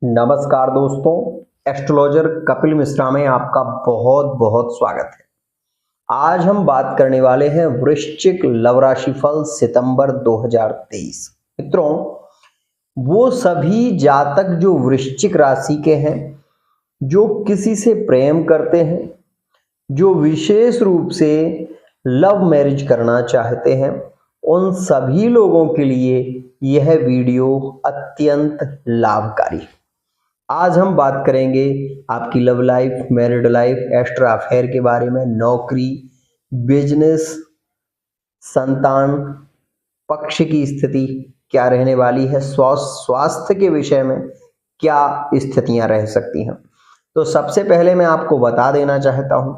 नमस्कार दोस्तों, एस्ट्रोलॉजर कपिल मिश्रा में आपका बहुत बहुत स्वागत है। आज हम बात करने वाले हैं वृश्चिक लव राशिफल सितंबर 2023। मित्रों, वो सभी जातक जो वृश्चिक राशि के हैं, जो किसी से प्रेम करते हैं, जो विशेष रूप से लव मैरिज करना चाहते हैं, उन सभी लोगों के लिए यह वीडियो अत्यंत लाभकारी है। आज हम बात करेंगे आपकी love life, married life, extra affair के बारे में, नौकरी, बिजनेस, संतान पक्ष की स्थिति क्या रहने वाली है, स्वास्थ्य के विषय में क्या स्थितियां रह सकती हैं। तो सबसे पहले मैं आपको बता देना चाहता हूं,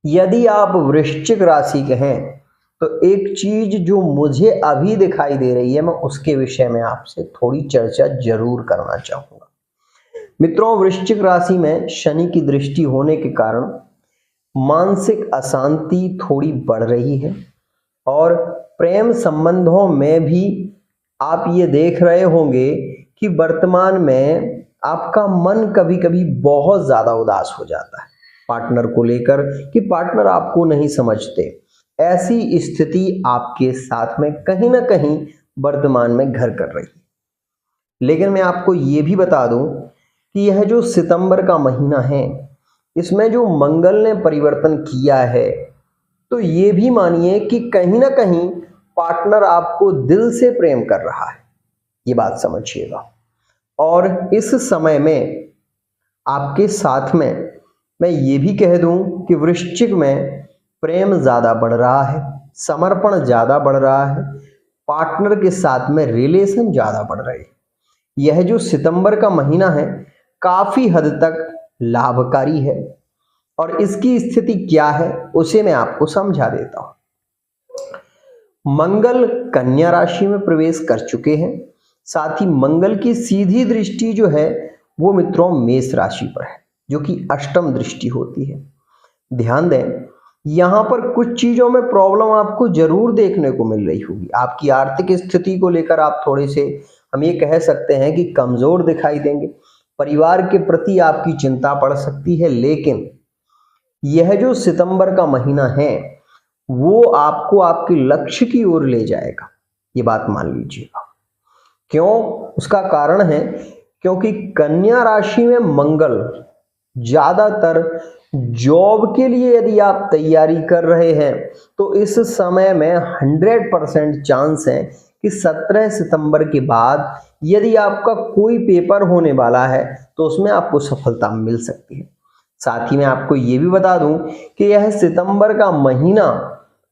यदि आप वृश्चिक राशि के हैं तो एक चीज जो मुझे अभी दिखाई दे रही है, मैं उसके विषय में आपसे थोड़ी चर्चा जरूर करना चाहूंगा। मित्रों, वृश्चिक राशि में शनि की दृष्टि होने के कारण मानसिक अशांति थोड़ी बढ़ रही है और प्रेम संबंधों में भी आप ये देख रहे होंगे कि वर्तमान में आपका मन कभी कभी बहुत ज्यादा उदास हो जाता है पार्टनर को लेकर कि पार्टनर आपको नहीं समझते। ऐसी स्थिति आपके साथ में कहीं ना कहीं वर्तमान में घर कर रही है। लेकिन मैं आपको ये भी बता दूं कि यह जो सितंबर का महीना है, इसमें जो मंगल ने परिवर्तन किया है, तो ये भी मानिए कि कहीं ना कहीं पार्टनर आपको दिल से प्रेम कर रहा है, ये बात समझिएगा। और इस समय में आपके साथ में मैं ये भी कह दूं कि वृश्चिक में प्रेम ज्यादा बढ़ रहा है, समर्पण ज्यादा बढ़ रहा है, पार्टनर के साथ में रिलेशन ज्यादा बढ़ रहे हैं। यह जो सितंबर का महीना है काफी हद तक लाभकारी है और इसकी स्थिति क्या है उसे मैं आपको समझा देता हूं। मंगल कन्या राशि में प्रवेश कर चुके हैं, साथ ही मंगल की सीधी दृष्टि जो है वो मित्रों मेष राशि पर है, जो कि अष्टम दृष्टि होती है। ध्यान दें, यहां पर कुछ चीजों में प्रॉब्लम आपको जरूर देखने को मिल रही होगी। आपकी आर्थिक स्थिति को लेकर आप थोड़े से, हम ये कह सकते हैं कि कमजोर दिखाई देंगे। परिवार के प्रति आपकी चिंता पड़ सकती है, लेकिन यह जो सितंबर का महीना है वो आपको आपके लक्ष्य की ओर ले जाएगा, ये बात मान लीजिएगा। क्यों? उसका कारण है क्योंकि कन्या राशि में मंगल ज्यादातर जॉब के लिए यदि आप तैयारी कर रहे हैं तो इस समय में 100% चांस है कि 17 सितंबर के बाद यदि आपका कोई पेपर होने वाला है तो उसमें आपको सफलता मिल सकती है। साथ ही मैं आपको ये भी बता दूं कि यह सितंबर का महीना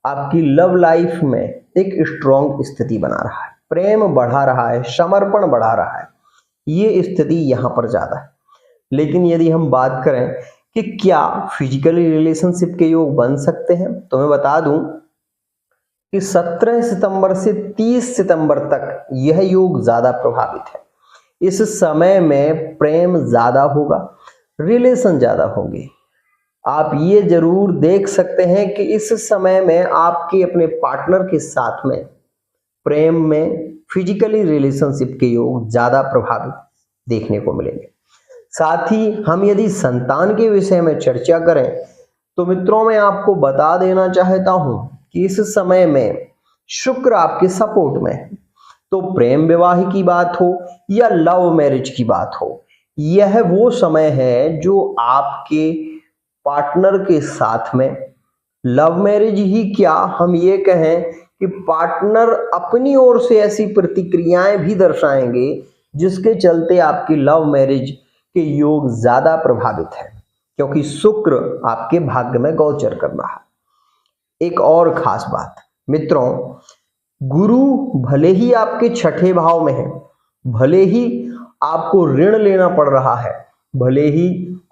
आपकी लव लाइफ में एक स्ट्रॉन्ग स्थिति बना रहा है, प्रेम बढ़ा रहा है, समर्पण बढ़ा रहा है, ये स्थिति यहां पर ज्यादा है। लेकिन यदि हम बात करें कि क्या फिजिकली रिलेशनशिप के योग बन सकते हैं, तो मैं बता दूं कि 17 सितंबर से 30 सितंबर तक यह योग ज्यादा प्रभावित है। इस समय में प्रेम ज्यादा होगा, रिलेशन ज्यादा होंगे। आप ये जरूर देख सकते हैं कि इस समय में आपके अपने पार्टनर के साथ में प्रेम में फिजिकली रिलेशनशिप के योग ज्यादा प्रभावित देखने को मिलेंगे। साथ ही हम यदि संतान के विषय में चर्चा करें तो मित्रों मैं आपको बता देना चाहता हूं कि इस समय में शुक्र आपके सपोर्ट में है। तो प्रेम विवाह की बात हो या लव मैरिज की बात हो, यह वो समय है जो आपके पार्टनर के साथ में, लव मैरिज ही क्या, हम ये कहें कि पार्टनर अपनी ओर से ऐसी प्रतिक्रियाएं भी दर्शाएंगे जिसके चलते आपकी लव मैरिज के योग ज्यादा प्रभावित है, क्योंकि शुक्र आपके भाग्य में गोचर कर रहा है। एक और खास बात मित्रों, गुरु भले ही आपके छठे भाव में है, भले ही आपको ऋण लेना पड़ रहा है, भले ही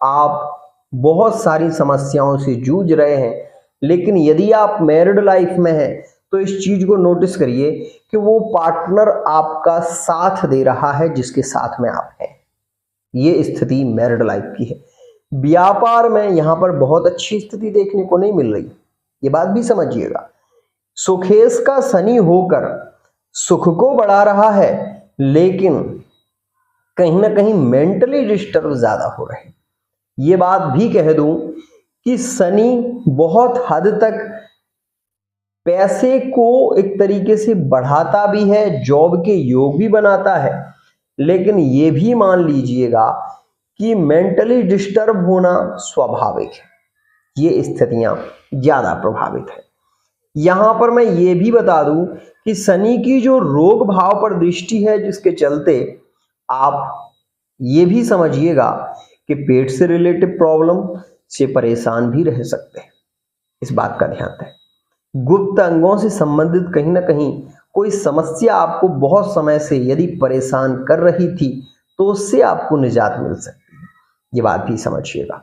आप बहुत सारी समस्याओं से जूझ रहे हैं, लेकिन यदि आप मैरिड लाइफ में हैं तो इस चीज को नोटिस करिए कि वो पार्टनर आपका साथ दे रहा है जिसके साथ में आप हैं। ये स्थिति मैरिड लाइफ की है। व्यापार में यहां पर बहुत अच्छी स्थिति देखने को नहीं मिल रही, ये बात भी समझिएगा। सुखेश का शनि होकर सुख को बढ़ा रहा है, लेकिन कहीं ना कहीं मेंटली डिस्टर्ब ज्यादा हो रहे हैं। ये बात भी कह दूं कि शनि बहुत हद तक पैसे को एक तरीके से बढ़ाता भी है, जॉब के योग भी बनाता है, लेकिन ये भी मान लीजिएगा कि मेंटली डिस्टर्ब होना स्वाभाविक है। ये स्थितियां ज्यादा प्रभावित है। यहां पर मैं ये भी बता दूं कि शनि की जो रोग भाव पर दृष्टि है, जिसके चलते आप ये भी समझिएगा कि पेट से रिलेटेड प्रॉब्लम से परेशान भी रह सकते हैं। इस बात का ध्यान दें। गुप्त अंगों से संबंधित कहीं ना कहीं कोई समस्या आपको बहुत समय से यदि परेशान कर रही थी तो उससे आपको निजात मिल सकती है। ये बात भी समझिएगा।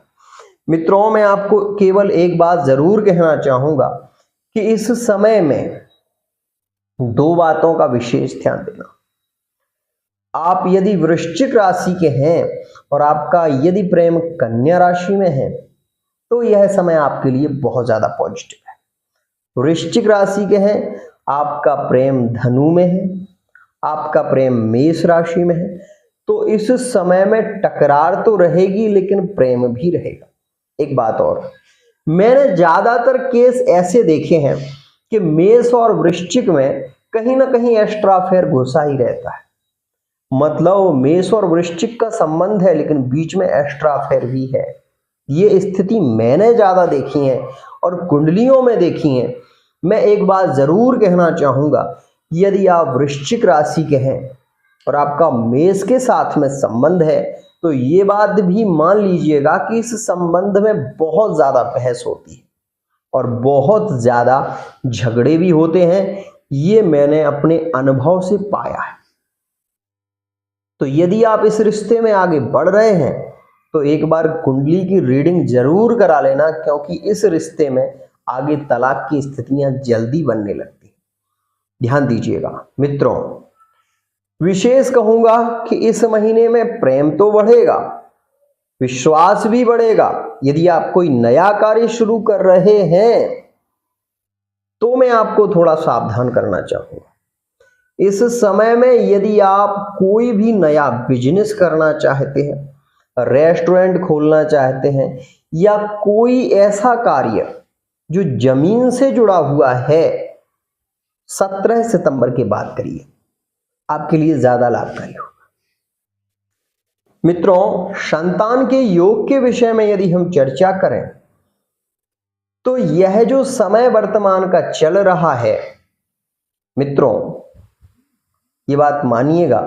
मित्रों, मैं आपको केवल एक बात जरूर कहना चाहूंगा कि इस समय में दो बातों का विशेष ध्यान देना। आप यदि वृश्चिक राशि के हैं और आपका यदि प्रेम कन्या राशि में है तो यह समय आपके लिए बहुत ज्यादा पॉजिटिव है। वृश्चिक राशि के हैं, आपका प्रेम धनु में है, आपका प्रेम मेष राशि में है, तो इस समय में टकरार तो रहेगी लेकिन प्रेम भी रहेगा। एक बात और, मैंने ज्यादातर केस ऐसे देखे हैं कि मेष और वृश्चिक में कहीं ना कहीं एक्स्ट्रा अफेयर घुसा ही रहता है। मतलब मेष और वृश्चिक का संबंध है लेकिन बीच में एक्स्ट्रा अफेयर भी है। ये स्थिति मैंने ज्यादा देखी है और कुंडलियों में देखी है। मैं एक बात जरूर कहना चाहूंगा, यदि आप वृश्चिक राशि के हैं और आपका मेष के साथ में संबंध है तो ये बात भी मान लीजिएगा कि इस संबंध में बहुत ज्यादा बहस होती है और बहुत ज्यादा झगड़े भी होते हैं। ये मैंने अपने अनुभव से पाया है। तो यदि आप इस रिश्ते में आगे बढ़ रहे हैं तो एक बार कुंडली की रीडिंग जरूर करा लेना, क्योंकि इस रिश्ते में आगे तलाक की स्थितियां जल्दी बनने लगती हैं। ध्यान दीजिएगा मित्रों, विशेष कहूंगा कि इस महीने में प्रेम तो बढ़ेगा, विश्वास भी बढ़ेगा। यदि आप कोई नया कार्य शुरू कर रहे हैं तो मैं आपको थोड़ा सावधान करना चाहूंगा। इस समय में यदि आप कोई भी नया बिजनेस करना चाहते हैं, रेस्टोरेंट खोलना चाहते हैं या कोई ऐसा कार्य जो जमीन से जुड़ा हुआ है, 17 सितंबर के बाद करिए, आपके लिए ज्यादा लाभकारी होगा। मित्रों, संतान के योग के विषय में यदि हम चर्चा करें तो यह जो समय वर्तमान का चल रहा है, मित्रों ये बात मानिएगा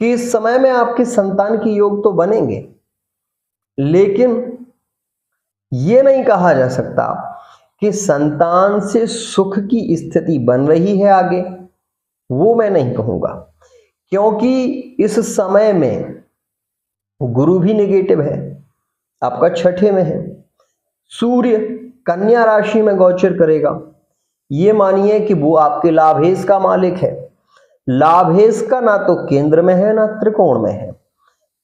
कि इस समय में आपके संतान के योग तो बनेंगे, लेकिन यह नहीं कहा जा सकता कि संतान से सुख की स्थिति बन रही है आगे। वो मैं नहीं कहूंगा, क्योंकि इस समय में गुरु भी नेगेटिव है, आपका छठे में है, सूर्य कन्या राशि में गोचर करेगा। ये मानिए कि वो आपके लाभेश का मालिक है। लाभेश का ना तो केंद्र में है ना त्रिकोण में है,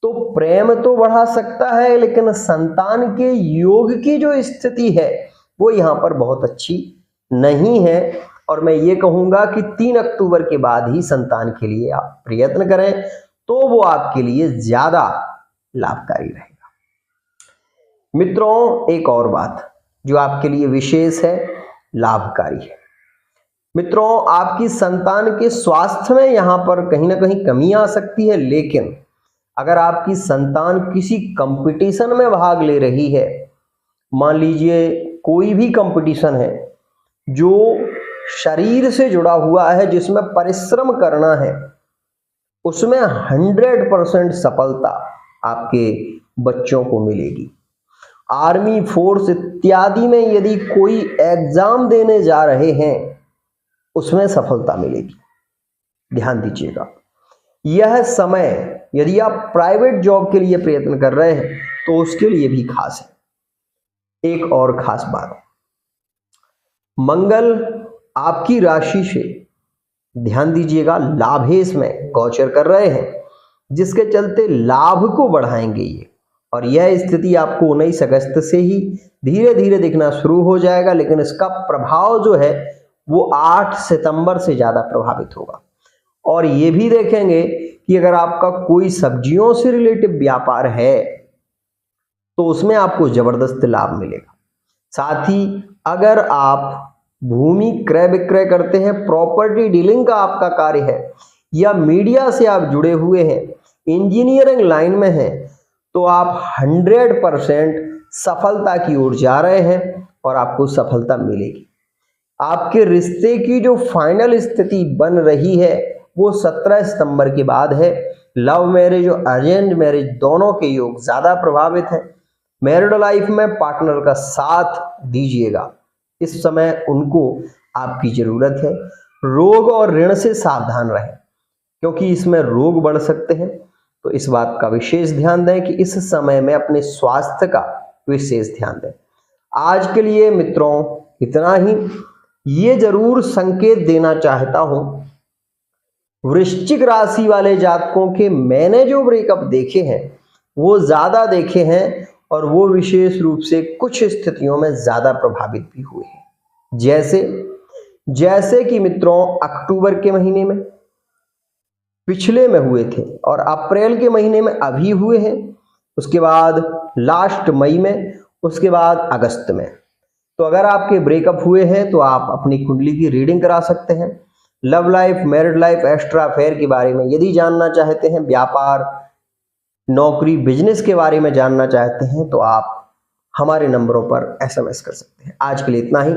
तो प्रेम तो बढ़ा सकता है लेकिन संतान के योग की जो स्थिति है वो यहां पर बहुत अच्छी नहीं है। और मैं ये कहूंगा कि 3 अक्टूबर के बाद ही संतान के लिए आप प्रयत्न करें तो वो आपके लिए ज्यादा लाभकारी रहेगा। मित्रों, एक और बात जो आपके लिए विशेष है, लाभकारी है। मित्रों, आपकी संतान के स्वास्थ्य में यहां पर कहीं ना कहीं कमी आ सकती है, लेकिन अगर आपकी संतान किसी कंपटीशन में भाग ले रही है, मान लीजिए कोई भी कंपटीशन है जो शरीर से जुड़ा हुआ है, जिसमें परिश्रम करना है, उसमें 100% सफलता आपके बच्चों को मिलेगी। आर्मी, फोर्स इत्यादि में यदि कोई एग्जाम देने जा रहे हैं उसमें सफलता मिलेगी। ध्यान दीजिएगा, यह समय यदि आप प्राइवेट जॉब के लिए प्रयत्न कर रहे हैं तो उसके लिए भी खास है। एक और खास बात, मंगल आपकी राशि से, ध्यान दीजिएगा, लाभेश में गोचर कर रहे हैं, जिसके चलते लाभ को बढ़ाएंगे ये। और यह स्थिति आपको 19 अगस्त से ही धीरे धीरे दिखना शुरू हो जाएगा, लेकिन इसका प्रभाव जो है वो 8 सितंबर से ज्यादा प्रभावित होगा। और ये भी देखेंगे कि अगर आपका कोई सब्जियों से रिलेटेड व्यापार है तो उसमें आपको जबरदस्त लाभ मिलेगा। साथ ही अगर आप भूमि क्रय विक्रय करते हैं, प्रॉपर्टी डीलिंग का आपका कार्य है, या मीडिया से आप जुड़े हुए हैं, इंजीनियरिंग लाइन में हैं, तो आप 100% सफलता की ओर जा रहे हैं और आपको सफलता मिलेगी। आपके रिश्ते की जो फाइनल स्थिति बन रही है वो 17 सितंबर के बाद है। लव मैरिज और अरेंज मैरिज दोनों के योग ज्यादा प्रभावित हैं। मैरिड लाइफ में पार्टनर का साथ दीजिएगा, इस समय उनको आपकी जरूरत है। रोग और ऋण से सावधान रहें क्योंकि इसमें रोग बढ़ सकते हैं, तो इस बात का विशेष ध्यान दें कि इस समय में अपने स्वास्थ्य का विशेष ध्यान दें। आज के लिए मित्रों इतना ही। ये जरूर संकेत देना चाहता हूं, वृश्चिक राशि वाले जातकों के मैंने जो ब्रेकअप देखे हैं वो ज्यादा देखे हैं और वो विशेष रूप से कुछ स्थितियों में ज्यादा प्रभावित भी हुए हैं। जैसे कि मित्रों अक्टूबर के महीने में पिछले में हुए थे और अप्रैल के महीने में अभी हुए हैं, उसके बाद लास्ट मई में, उसके बाद अगस्त में। तो अगर आपके ब्रेकअप हुए हैं तो आप अपनी कुंडली की रीडिंग करा सकते हैं। Love life, married life, extra affair के बारे में यदि जानना चाहते हैं, व्यापार, नौकरी, बिजनेस के बारे में जानना चाहते हैं तो आप हमारे नंबरों पर SMS कर सकते हैं। आज के लिए इतना ही।